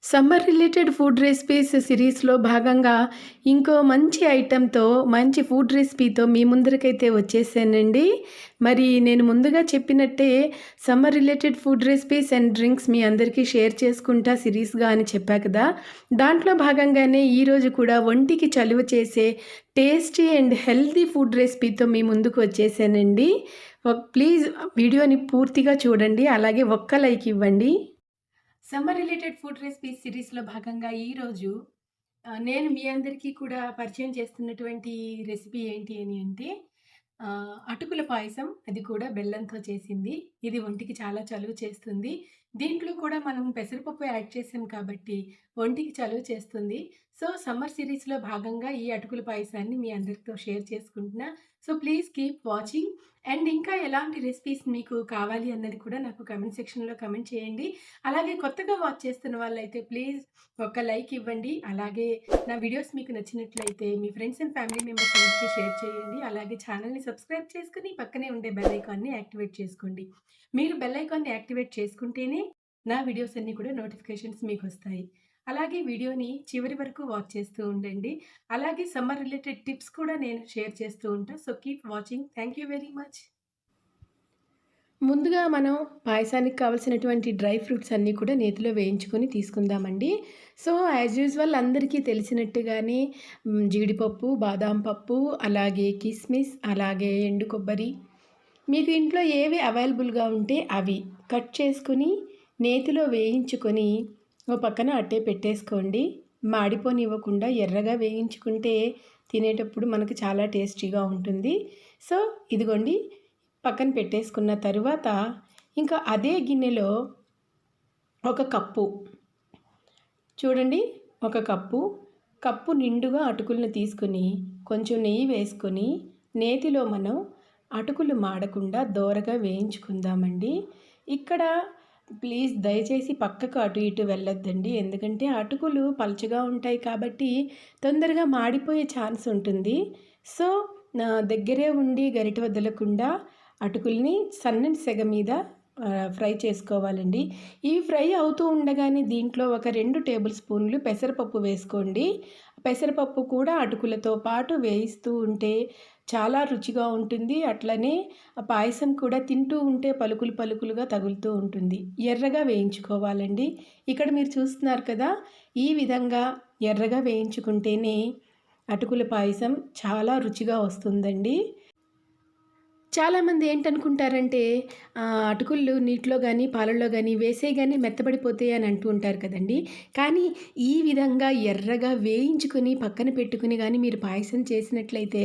Summer related food recipes సిరీస్‌లో భాగంగా ఇంకో మంచి ఐటెమ్‌తో, మంచి ఫుడ్ రెసిపీతో మీ ముందరికైతే వచ్చేసానండి. మరి నేను ముందుగా చెప్పినట్టే summer related food recipes and drinks మీ అందరికీ షేర్ చేసుకుంటా సిరీస్‌గా అని చెప్పా కదా! దాంట్లో భాగంగానే ఈరోజు కూడా ఒంటికి చలువ చేసే టేస్టీ అండ్ హెల్తీ ఫుడ్ రెసిపీతో మీ ముందుకు వచ్చేసానండి. ప్లీజ్ వీడియోని పూర్తిగా చూడండి. అలాగే ఒక్క లైక్ ఇవ్వండి. సమ్మర్ రిలేటెడ్ ఫుడ్ రెసిపీస్ సిరీస్‌లో భాగంగా ఈరోజు నేను మీ అందరికీ కూడా పరిచయం చేస్తున్నటువంటి రెసిపీ ఏంటి అని అంటే అటుకుల పాయసం. అది కూడా బెల్లంతో చేసింది. ఇది ఒంటికి చాలా చలువ చేస్తుంది. దీంట్లో కూడా మనం పెసరపప్పు యాడ్ చేసాం కాబట్టి ఒంటికి చలువ చేస్తుంది. సో, సమ్మర్ సిరీస్‌లో భాగంగా ఈ అటుకుల పాయసాన్ని మీ అందరితో షేర్ చేసుకుంటున్నా. So, please keep watching. And ఇంకా ఎలాంటి రెసిపీస్ మీకు కావాలి అన్నది కూడా నాకు కామెంట్ సెక్షన్‌లో కామెంట్ చేయండి. అలాగే కొత్తగా వాచ్ చేస్తున్న వాళ్ళైతే ప్లీజ్ ఒక లైక్ ఇవ్వండి. అలాగే నా వీడియోస్ మీకు నచ్చినట్లయితే మీ ఫ్రెండ్స్ అండ్ ఫ్యామిలీ మెంబర్స్ అందరికీ షేర్ చేయండి. అలాగే ఛానల్‌ని సబ్స్క్రైబ్ చేసుకొని పక్కనే ఉండే బెల్ ఐకాన్‌ని యాక్టివేట్ చేసుకోండి. మీరు బెల్ ఐకాన్‌ని యాక్టివేట్ చేసుకుంటేనే నా వీడియోస్ అన్నీ కూడా నోటిఫికేషన్స్ మీకొస్తాయి. అలాగే వీడియోని చివరి వరకు వాచ్ చేస్తూ ఉండండి. అలాగే సమ్మర్ రిలేటెడ్ టిప్స్ కూడా నేను షేర్ చేస్తూ ఉంటా. So keep watching. Thank you very much. ముందుగా మనం పాయసానికి కావాల్సినటువంటి డ్రై ఫ్రూట్స్ అన్నీ కూడా నేతిలో వేయించుకొని తీసుకుందామండి. సో, యాజ్ యూజువల్ అందరికీ తెలిసినట్టుగానే జీడిపప్పు, బాదాం పప్పు, అలాగే కిస్మిస్, అలాగే ఎండు కొబ్బరి, మీకు ఇంట్లో ఏవి అవైలబుల్‌గా ఉంటే అవి కట్ చేసుకొని నేతిలో వేయించుకొని ఓ పక్కన అట్టే పెట్టేసుకోండి. మాడిపోనివ్వకుండా ఎర్రగా వేయించుకుంటే తినేటప్పుడు మనకు చాలా టేస్టీగా ఉంటుంది. సో, ఇదిగోండి పక్కన పెట్టేసుకున్న తరువాత ఇంకా అదే గిన్నెలో ఒక కప్పు చూడండి, ఒక కప్పు నిండుగా అటుకులను తీసుకొని కొంచెం నెయ్యి వేసుకొని నేతిలో మనం అటుకులు మాడకుండా దోరగా వేయించుకుందామండి. ఇక్కడ ప్లీజ్ దయచేసి పక్కకు అటు ఇటు వెళ్ళొద్దండి. ఎందుకంటే అటుకులు పలుచగా ఉంటాయి కాబట్టి తొందరగా మాడిపోయే ఛాన్స్ ఉంటుంది. సో, నా దగ్గరే ఉండి గరిటె వదలకుండా అటుకుల్ని సన్నని సెగ మీద ఫ్రై చేసుకోవాలండి. ఇవి ఫ్రై అవుతూ ఉండగానే దీంట్లో ఒక 2 టేబుల్ స్పూన్లు పెసరపప్పు వేసుకోండి. పెసరపప్పు కూడా అటుకులతో పాటు వేయిస్తూ ఉంటే చాలా రుచిగా ఉంటుంది. అట్లనే ఆ పాయసం కూడా తింటూ ఉంటే పలుకులు పలుకులుగా తగులుతూ ఉంటుంది. ఎర్రగా వేయించుకోవాలండి. ఇక్కడ మీరు చూస్తున్నారు కదా! ఈ విధంగా ఎర్రగా వేయించుకుంటేనే అటుకుల పాయసం చాలా రుచిగా వస్తుందండి. చాలామంది ఏంటనుకుంటారంటే అటుకులు నీటిలో గానీ, పాలల్లో గానీ వేసేయగానే మెత్తబడిపోతాయి అని అంటూ ఉంటారు కదండీ! కానీ ఈ విధంగా ఎర్రగా వేయించుకొని పక్కన పెట్టుకొని గానీ మీరు పాయసం చేసినట్లయితే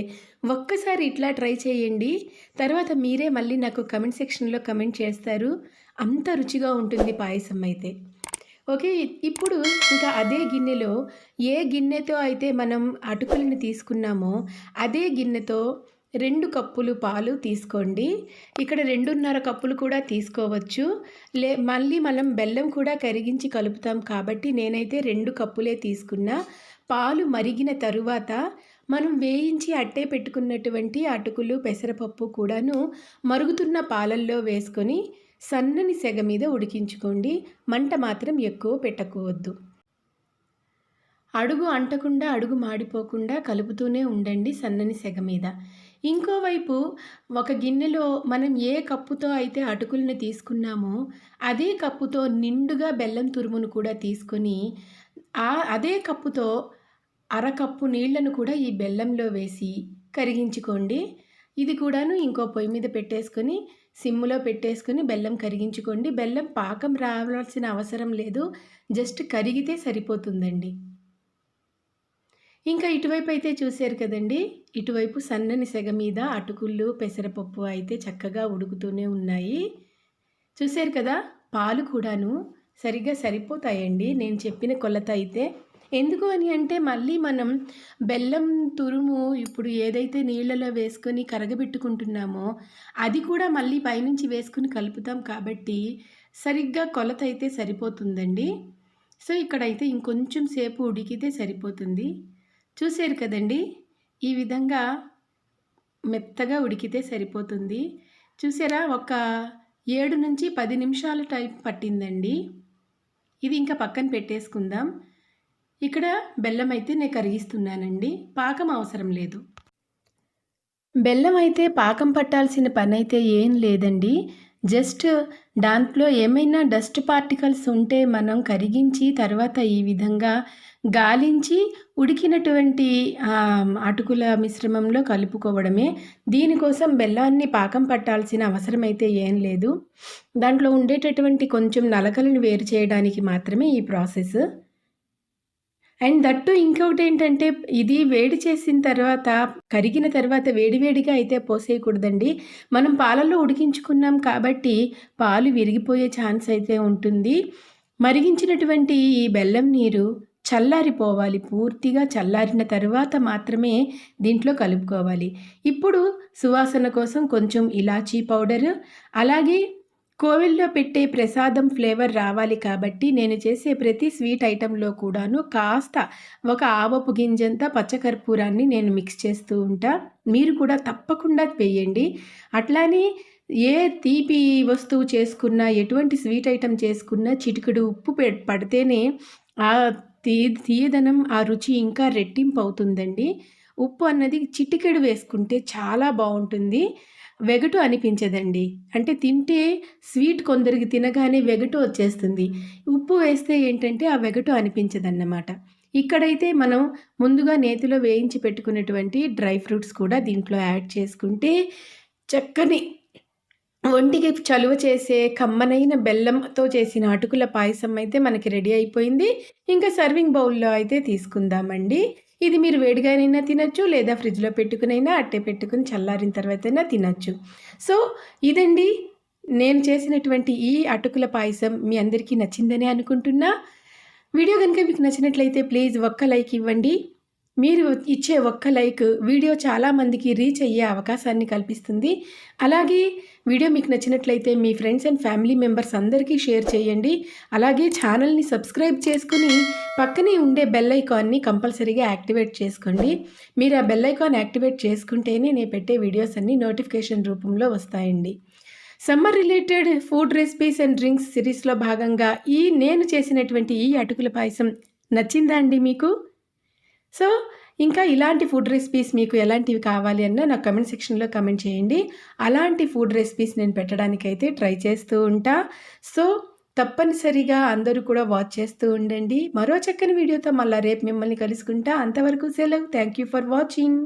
ఒక్కసారి ఇట్లా ట్రై చేయండి. తర్వాత మీరే మళ్ళీ నాకు కామెంట్ సెక్షన్‌లో కామెంట్ చేస్తారు. అంత రుచిగా ఉంటుంది పాయసం అయితే. ఓకే. ఇప్పుడు ఇంకా అదే గిన్నెలో ఏ గిన్నెతో అయితే మనం అటుకులను తీసుకున్నామో అదే గిన్నెతో 2 కప్పులు పాలు తీసుకోండి. ఇక్కడ 2:30 కప్పులు కూడా తీసుకోవచ్చు. మళ్ళీ మనం బెల్లం కూడా కరిగించి కలుపుతాం కాబట్టి నేనైతే 2 కప్పులే తీసుకున్నా. పాలు మరిగిన తరువాత మనం వేయించి అట్టే పెట్టుకున్నటువంటి అటుకులు, పెసరపప్పు కూడాను మరుగుతున్న పాలల్లో వేసుకొని సన్నని సెగ మీద ఉడికించుకోండి. మంట మాత్రం ఎక్కువ పెట్టకూవద్దు. అడుగు అంటకుండా, అడుగు మాడిపోకుండా కలుపుతూనే ఉండండి సన్నని సెగ మీద. ఇంకోవైపు ఒక గిన్నెలో మనం ఏ కప్పుతో అయితే అటుకులను తీసుకున్నామో, అదే కప్పుతో నిండుగా బెల్లం తురుమును కూడా తీసుకొని, అదే కప్పుతో అరకప్పు నీళ్లను కూడా ఈ బెల్లంలో వేసి కరిగించుకోండి. ఇది కూడాను ఇంకో పొయ్యి మీద పెట్టేసుకొని, సిమ్‌లో పెట్టేసుకొని బెల్లం కరిగించుకోండి. బెల్లం పాకం రావాల్సిన అవసరం లేదు. జస్ట్ కరిగితే సరిపోతుందండి. ఇంకా ఇటువైపు అయితే చూసారు కదండీ! ఇటువైపు సన్నని సెగ మీద అటుకులు, పెసరపప్పు అయితే చక్కగా ఉడుకుతూనే ఉన్నాయి. చూసారు కదా! పాలు కూడాను సరిగ్గా సరిపోతాయండి నేను చెప్పిన కొలత అయితే. ఎందుకు అని అంటే మళ్ళీ మనం బెల్లం తురుము ఇప్పుడు ఏదైతే నీళ్ళలో వేసుకొని కరగబెట్టుకుంటున్నామో అది కూడా మళ్ళీ పైనుంచి వేసుకొని కలుపుతాం కాబట్టి సరిగ్గా కొలత అయితే సరిపోతుందండి. సో, ఇక్కడైతే ఇంకొంచెం సేపు ఉడికితే సరిపోతుంది. చూసారు కదండీ! ఈ విధంగా మెత్తగా ఉడికితే సరిపోతుంది. చూసారా? ఒక 7-10 నిమిషాలు టైం పట్టిందండి. ఇది ఇంకా పక్కన పెట్టేసుకుందాం. ఇక్కడ బెల్లం అయితే నేను కరిగిస్తున్నానండి. పాకం అవసరం లేదు. బెల్లం అయితే పాకం పట్టాల్సిన పనైతే ఏం లేదండి. జస్ట్ దాంట్లో ఏమైనా డస్ట్ పార్టికల్స్ ఉంటే మనం కరిగించి తర్వాత ఈ విధంగా గాలించి ఉడికినటువంటి అటుకుల మిశ్రమంలో కలుపుకోవడమే. దీనికోసం బెల్లాన్ని పాకం పట్టాల్సిన అవసరమైతే ఏం లేదు. దాంట్లో ఉండేటటువంటి కొంచెం నలకలను వేరు చేయడానికి మాత్రమే ఈ ప్రాసెస్. అండ్ దట్టు ఇంకొకటేంటంటే, ఇది వేడి చేసిన తర్వాత, కరిగిన తర్వాత వేడివేడిగా అయితే పోసేయకూడదండి. మనం పాలల్లో ఉడికించుకున్నాం కాబట్టి, పాలు విరిగిపోయే ఛాన్స్ అయితే ఉంటుంది. మరిగించినటువంటి ఈ బెల్లం నీరు చల్లారిపోవాలి. పూర్తిగా చల్లారిన తరువాత మాత్రమే దీంట్లో కలుపుకోవాలి. ఇప్పుడు సువాసన కోసం కొంచెం ఇలాచీ పౌడరు, అలాగే కోవెల్లో పెట్టే ప్రసాదం ఫ్లేవర్ రావాలి కాబట్టి నేను చేసే ప్రతి స్వీట్ ఐటెంలో కూడాను కాస్త ఒక ఆవపు గింజంత పచ్చకర్పూరాన్ని నేను మిక్స్ చేస్తూ ఉంటా. మీరు కూడా తప్పకుండా వేయండి. అట్లానే ఏ తీపి వస్తువు చేసుకున్నా, ఎటువంటి స్వీట్ ఐటెం చేసుకున్నా చిటికెడు ఉప్పు పడితేనే ఆ తీయదనం, ఆ రుచి ఇంకా రెట్టింపు అవుతుందండి. ఉప్పు అన్నది చిటికెడు వేసుకుంటే చాలా బావుంటుంది. వెగటు అనిపించదండి. అంటే తింటే స్వీట్ కొందరికి తినగానే వెగటు వచ్చేస్తుంది. ఉప్పు వేస్తే ఏంటంటే ఆ వెగటు అనిపించదన్నమాట. ఇక్కడైతే మనం ముందుగా నేతిలో వేయించి పెట్టుకున్నటువంటి డ్రై ఫ్రూట్స్ కూడా దీంట్లో యాడ్ చేసుకుంటే చక్కని ఒంటికి చలువ చేసే కమ్మనైన బెల్లంతో చేసిన అటుకుల పాయసం అయితే మనకి రెడీ అయిపోయింది. ఇంకా సర్వింగ్ బౌల్‌లో అయితే తీసుకుందామండి. ఇది మీరు వేడిగానైనా తినొచ్చు, లేదా ఫ్రిడ్జ్‌లో పెట్టుకునైనా అట్టే పెట్టుకొని చల్లారిన తర్వాతైనా తినొచ్చు. సో, ఇదండి నేను చేసినటువంటి ఈ అటుకుల పాయసం మీ అందరికీ నచ్చిందనే అనుకుంటున్నా. వీడియో గనుక మీకు నచ్చినట్లయితే ప్లీజ్ ఒక్క లైక్ ఇవ్వండి. మీరు ఇచ్చే ఒక్క లైక్ వీడియో చాలా మందికి రీచ్ అయ్యే అవకాశాన్ని కల్పిస్తుంది. అలాగే వీడియో మీకు నచ్చినట్లయితే మీ ఫ్రెండ్స్ అండ్ ఫ్యామిలీ మెంబర్స్ అందరికీ షేర్ చేయండి. అలాగే ఛానల్‌ని సబ్స్క్రైబ్ చేసుకొని పక్కనే ఉండే బెల్ ఐకాన్‌ని కంపల్సరీగా యాక్టివేట్ చేసుకోండి. మీరు ఆ బెల్ ఐకాన్ యాక్టివేట్ చేసుకుంటేనే నేను పెట్టే వీడియోస్ అన్నీ నోటిఫికేషన్ రూపంలో వస్తాయండి. Summer related food recipes and drinks సిరీస్‌లో భాగంగా నేను చేసినటువంటి ఈ అటుకుల పాయసం నచ్చిందా అండి మీకు? సో, ఇంకా ఇలాంటి ఫుడ్ రెసిపీస్ మీకు ఎలాంటివి కావాలి అన్నా నాకు కామెంట్ సెక్షన్‌లో కామెంట్ చేయండి. అలాంటి ఫుడ్ రెసిపీస్ నేను పెట్టడానికైతే ట్రై చేస్తూ ఉంటా. సో, తప్పనిసరిగా అందరూ కూడా వాచ్ చేస్తూ ఉండండి. మరో చక్కని వీడియోతో మళ్ళా రేపు మిమ్మల్ని కలుసుకుంటా. అంతవరకు సెలవు. Thank you for watching.